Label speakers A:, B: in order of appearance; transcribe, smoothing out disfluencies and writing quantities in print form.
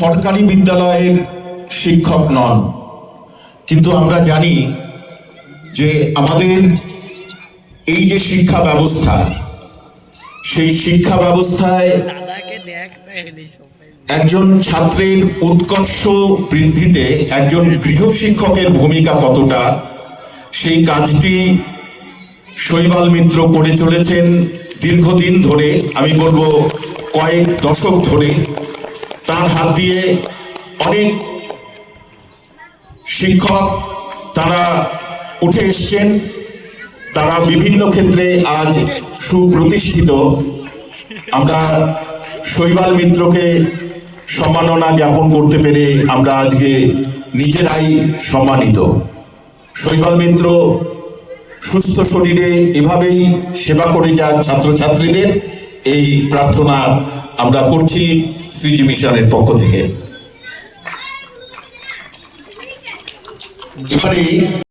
A: সরকারি বিদ্যালয়ের শিক্ষক নন, কিন্তু আমরা জানি যে আমাদের এই যে শিক্ষা ব্যবস্থা, সেই শিক্ষা ব্যবস্থায় একজন ছাত্রের উৎকর্ষ বৃদ্ধিতে একজন গৃহশিক্ষকের ভূমিকা কতটা, সেই কাজটি শৈবাল মিত্র করে চলেছেন দীর্ঘদিন ধরে, আমি বলবো কয়েক দশক ধরে। তার হাত দিয়ে অনেক শিক্ষক তারা উঠে এসছেন, তারা বিভিন্ন ক্ষেত্রে আজ সুপ্রতিষ্ঠিত। আমরা শৈবাল মিত্রকে সম্মাননা জ্ঞাপন করতে পেরে আমরা আজকে নিজেরাই সম্মানিত। শৈবাল মিত্র সুস্থ শরীরে এভাবেই সেবা করে যান ছাত্রছাত্রীদের, এই প্রার্থনা আমরা করছি সিজি মিশনের পক্ষ থেকে। এবারে